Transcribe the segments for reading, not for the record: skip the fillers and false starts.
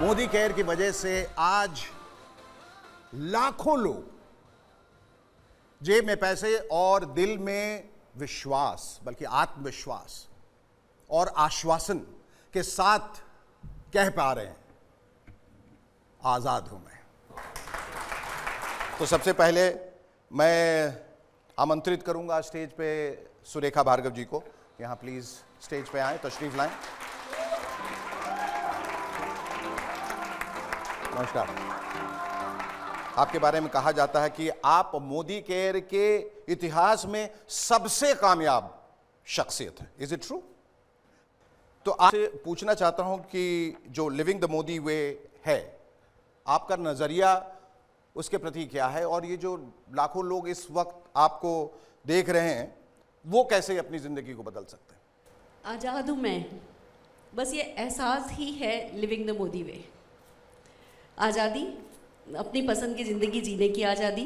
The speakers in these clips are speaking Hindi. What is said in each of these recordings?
मोदी केयर की वजह से आज लाखों लोग जेब में पैसे और दिल में विश्वास, बल्कि आत्मविश्वास और आश्वासन के साथ कह पा रहे हैं, आजाद हूं मैं। तो सबसे पहले मैं आमंत्रित करूंगा स्टेज पे सुरेखा भार्गव जी को। यहां प्लीज स्टेज पे आए, तशरीफ लाएं। नमस्कार। आपके बारे में कहा जाता है कि आप मोदी केयर के इतिहास में सबसे कामयाब शख्सियत है। Is it true? तो आपसे पूछना चाहता हूं कि जो लिविंग द मोदी वे है, आपका नजरिया उसके प्रति क्या है, और ये जो लाखों लोग इस वक्त आपको देख रहे हैं, वो कैसे अपनी जिंदगी को बदल सकते हैं? आज़ाद हूँ मैं, बस ये एहसास ही है लिविंग द मोदी वे। आज़ादी, अपनी पसंद की ज़िंदगी जीने की आज़ादी,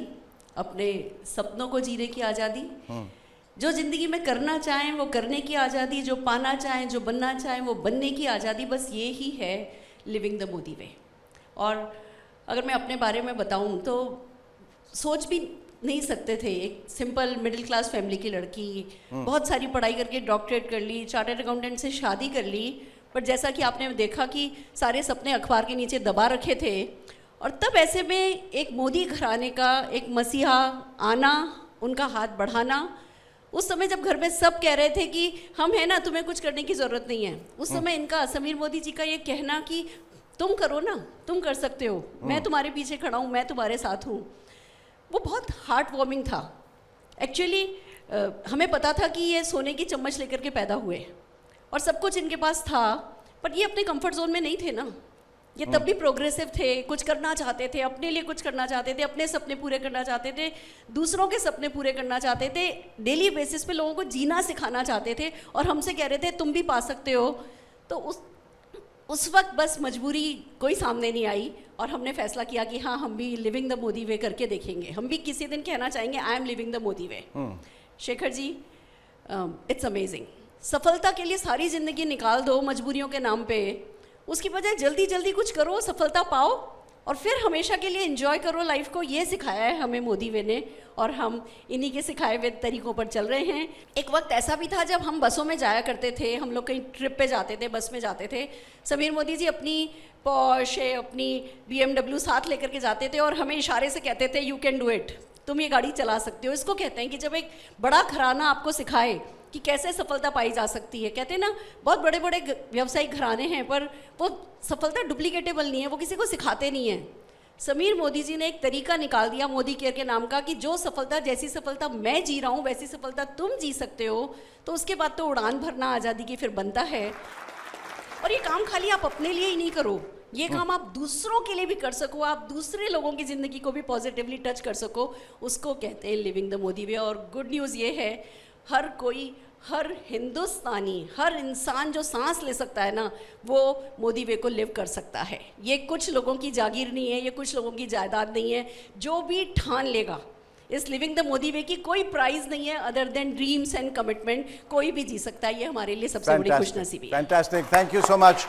अपने सपनों को जीने की आज़ादी, जो ज़िंदगी में करना चाहें वो करने की आज़ादी, जो पाना चाहें, जो बनना चाहें वो बनने की आज़ादी, बस ये ही है लिविंग द मोदी वे। और अगर मैं अपने बारे में बताऊं तो सोच भी नहीं सकते थे, एक सिंपल मिडिल क्लास फैमिली की लड़की, बहुत सारी पढ़ाई करके डॉक्टरेट कर ली, चार्टर्ड अकाउंटेंट से शादी कर ली, पर जैसा कि आपने देखा कि सारे सपने अखबार के नीचे दबा रखे थे। और तब ऐसे में एक मोदी घराने का एक मसीहा आना, उनका हाथ बढ़ाना, उस समय जब घर में सब कह रहे थे कि हम हैं ना, तुम्हें कुछ करने की ज़रूरत नहीं है, उस समय इनका, समीर मोदी जी का ये कहना कि तुम करो ना, तुम कर सकते हो, मैं तुम्हारे पीछे खड़ा हूँ, मैं तुम्हारे साथ हूँ, वो बहुत हार्ट वार्मिंग था। एक्चुअली हमें पता था कि ये सोने की चम्मच लेकर के पैदा हुए और सब कुछ इनके पास था, पर ये अपने कंफर्ट जोन में नहीं थे ना। ये तब भी प्रोग्रेसिव थे, कुछ करना चाहते थे, अपने लिए कुछ करना चाहते थे, अपने सपने पूरे करना चाहते थे, दूसरों के सपने पूरे करना चाहते थे, डेली बेसिस पे लोगों को जीना सिखाना चाहते थे, और हमसे कह रहे थे तुम भी पा सकते हो। तो उस वक्त बस मजबूरी कोई सामने नहीं आई और हमने फैसला किया कि हाँ, हम भी लिविंग द मोदी वे करके देखेंगे, हम भी किसी दिन कहना चाहेंगे I am living the Modi way. Shekhar ji, it's amazing. सफलता के लिए सारी ज़िंदगी निकाल दो मजबूरियों के नाम पे, उसकी बजाय जल्दी जल्दी कुछ करो, सफलता पाओ और फिर हमेशा के लिए एंजॉय करो लाइफ को। ये सिखाया है हमें मोदी वे ने, और हम इन्हीं के सिखाए हुए तरीक़ों पर चल रहे हैं। एक वक्त ऐसा भी था जब हम बसों में जाया करते थे, हम लोग कहीं ट्रिप पे जाते थे, बस में जाते थे, समीर मोदी जी अपनी पॉश, अपनी BMW साथ लेकर के जाते थे और हमें इशारे से कहते थे यू कैन डू इट, तुम ये गाड़ी चला सकते हो। इसको कहते हैं कि जब एक बड़ा घराना आपको सिखाए कि कैसे सफलता पाई जा सकती है। कहते हैं ना, बहुत बड़े बड़े व्यावसायिक घराने हैं पर वो सफलता डुप्लीकेटेबल नहीं है, वो किसी को सिखाते नहीं हैं। समीर मोदी जी ने एक तरीका निकाल दिया मोदी केयर के नाम का कि जो सफलता, जैसी सफलता मैं जी रहा हूँ वैसी सफलता तुम जी सकते हो। तो उसके बाद तो उड़ान भरना आज़ादी की फिर बनता है। और ये काम खाली आप अपने लिए ही नहीं करो, ये काम आप दूसरों के लिए भी कर सको, आप दूसरे लोगों की ज़िंदगी को भी पॉजिटिवली टच कर सको, उसको कहते हैं लिविंग द मोदी वे। और गुड न्यूज़ ये है, हर कोई, हर हिंदुस्तानी, हर इंसान जो सांस ले सकता है ना, वो मोदी वे को लिव कर सकता है। ये कुछ लोगों की जागीर नहीं है, ये कुछ लोगों की जायदाद नहीं है। जो भी ठान लेगा इस लिविंग द मोदी वे की कोई प्राइज नहीं है other than dreams and commitment, कोई भी जी सकता है। ये हमारे लिए सबसे बड़ी खुशनसीबी है। Fantastic, thank you so much.